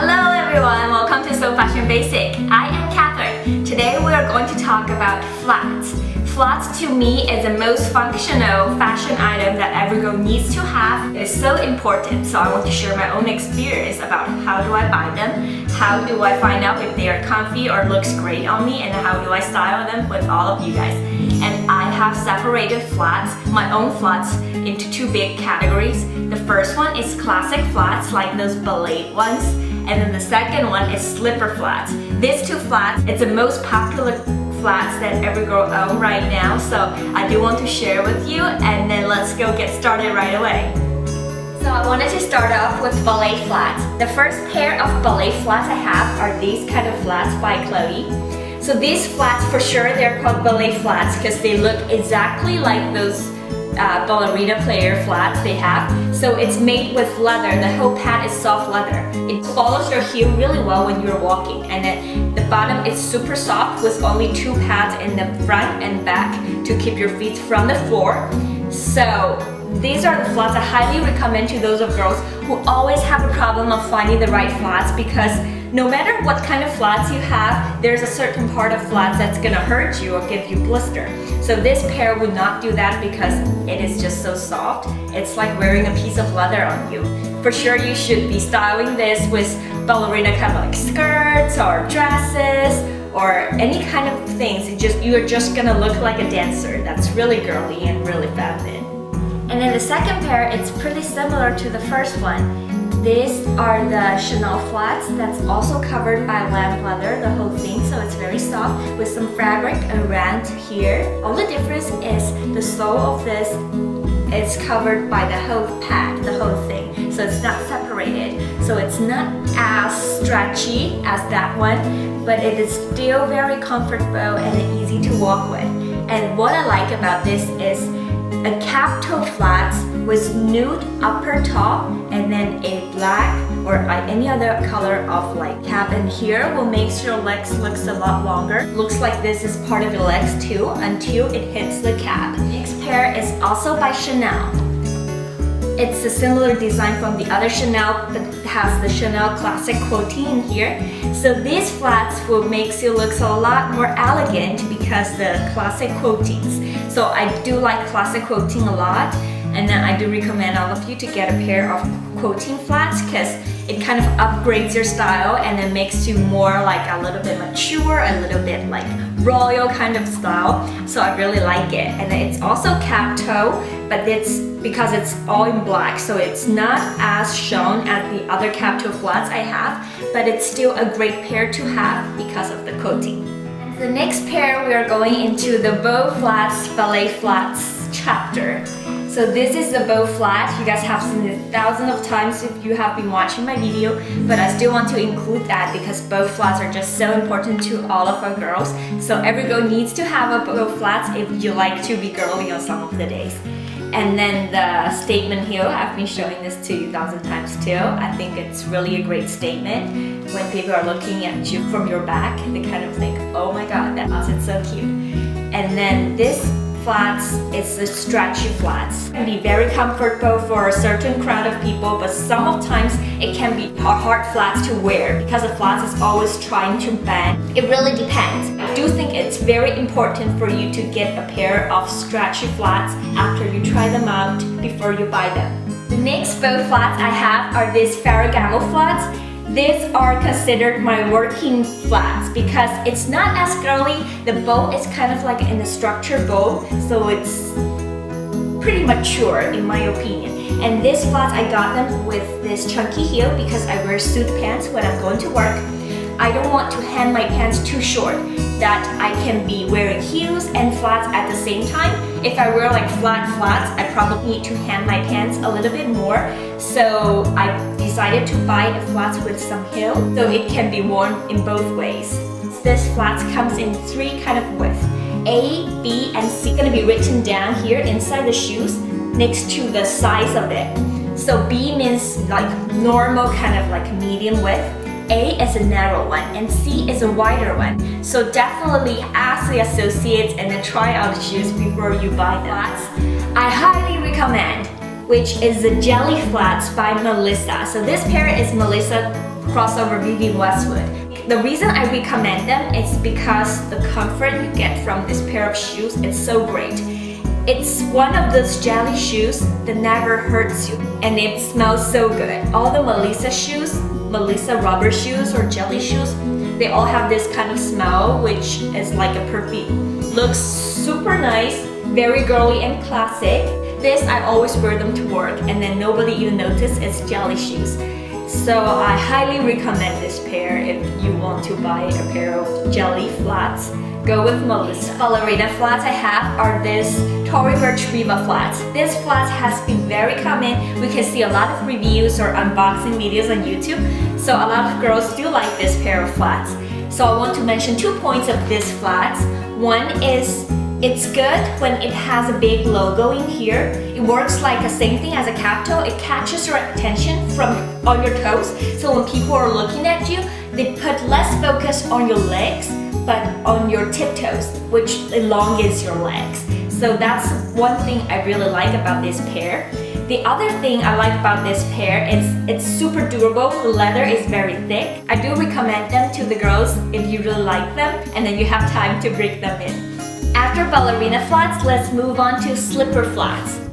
Hello everyone, welcome to SoFashionBasic. I am Kathryn. Today we are going to talk about flats. Flats to me is the most functional fashion item that every girl needs to have. It is so important, so I want to share my own experience about how do I buy them, how do I find out if they are comfy or looks great on me, and how do I style them with all of you guys. And I have separated flats, my own flats, into two big categories. The first one is classic flats like those Ballet ones, and then the second one is slipper flats. These two flats, it's the most popular flats that every girl owns right now, so I do want to share with you, and then let's go get started right away. So I wanted to start off with Ballet flats. The first pair of Ballet flats I have are these kind of flats by Chloe. So these flats, for sure, they're called Ballet flats because they look exactly like those ballerina player flats they have. So it's made with leather. The whole pad is soft leather. It follows your heel really well when you're walking, and then the bottom is super soft with only two pads in the front and back to keep your feet from the floor. So these are the flats I highly recommend to those of girls who always have a problem of finding the right flats, because no matter what kind of flats you have, there's a certain part of flats that's gonna hurt you or give you blister. So this pair would not do that because it is just so soft. It's like wearing a piece of leather on you. For sure you should be styling this with ballerina kind of like skirts or dresses or any kind of things. You're just gonna look like a dancer that's really girly and really feminine. And then the second pair, it's pretty similar to the first one. These are the Chanel flats that's also covered by lamb leather, the whole thing, so it's very soft with some fabric around here. All the difference is the sole of this is covered by the whole pad, the whole thing, so it's not separated. So it's not as stretchy as that one, but it is still very comfortable and easy to walk with. And what I like about this is a cap toe flats with nude upper top, and then a black or any other color of like cap in here will make your legs looks a lot longer. Looks like this is part of your legs too until it hits the cap. Next pair is also by Chanel. It's a similar design from the other Chanel, but it has the Chanel classic quilting in here. So these flats will make you look a lot more elegant because the classic quiltings. So I do like classic quilting a lot, and then I do recommend all of you to get a pair of quilting flats because it kind of upgrades your style and it makes you more like a little bit mature, a little bit like royal kind of style. So I really like it. And it's also cap toe, but it's because it's all in black, so it's not as shown as the other cap toe flats I have, but it's still a great pair to have because of the quilting. The next pair, we are going into the bow flats, ballet flats chapter. So this is the bow flat. You guys have seen it thousands of times if you have been watching my video, but I still want to include that because bow flats are just so important to all of our girls. So every girl needs to have a bow flats if you like to be girly on some of the days. And then the statement heel, I've been showing this to you 1,000 times too. I think it's really a great statement. When people are looking at you from your back, they kind of think, oh my god, that's so cute. And then this flats, it's the stretchy flats. It can be very comfortable for a certain crowd of people, but some of times it can be hard flats to wear because the flats is always trying to bend. It really depends. I do think it's very important for you to get a pair of stretchy flats after you try them out before you buy them. The next bow flats I have are these Ferragamo flats. These are considered my working flats because it's not as girly. The bow is kind of like in a structured bow, so it's pretty mature in my opinion. And these flats, I got them with this chunky heel because I wear suit pants when I'm going to work. I don't want to hem my pants too short, that I can be wearing heels and flats at the same time. If I wear like flat flats, I probably need to hem my pants a little bit more. So I decided to buy a flats with some heel so it can be worn in both ways. This flats comes in three kind of width. A, B, and C gonna be written down here inside the shoes next to the size of it. So B means like normal, kind of like medium width. A is a narrow one and C is a wider one. So definitely ask the associates and then try out shoes before you buy them. Flats I highly recommend, which is the Jelly Flats by Melissa. So this pair is Melissa crossover Vivienne Westwood. The reason I recommend them is because the comfort you get from this pair of shoes is so great. It's one of those jelly shoes that never hurts you, and it smells so good. All the Melissa shoes, Melissa rubber shoes or jelly shoes, they all have this kind of smell which is like a perfume. Looks super nice, very girly and classic. This, I always wear them to work and then nobody even notices it's jelly shoes. So I highly recommend this pair if you want to buy a pair of jelly flats. Go with Melissa. Ballerina flats I have are this Tory Burch Riva flats. This flat has been very common. We can see a lot of reviews or unboxing videos on YouTube. So a lot of girls do like this pair of flats. So I want to mention 2 points of this flats. One is it's good when it has a big logo in here. It works like the same thing as a cap toe. It catches your attention from on your toes. So when people are looking at you, they put less focus on your legs, but on your tiptoes, which elongates your legs. So that's one thing I really like about this pair. The other thing I like about this pair is it's super durable. The leather is very thick. I do recommend them to the girls if you really like them and then you have time to break them in. After ballerina flats, let's move on to slipper flats.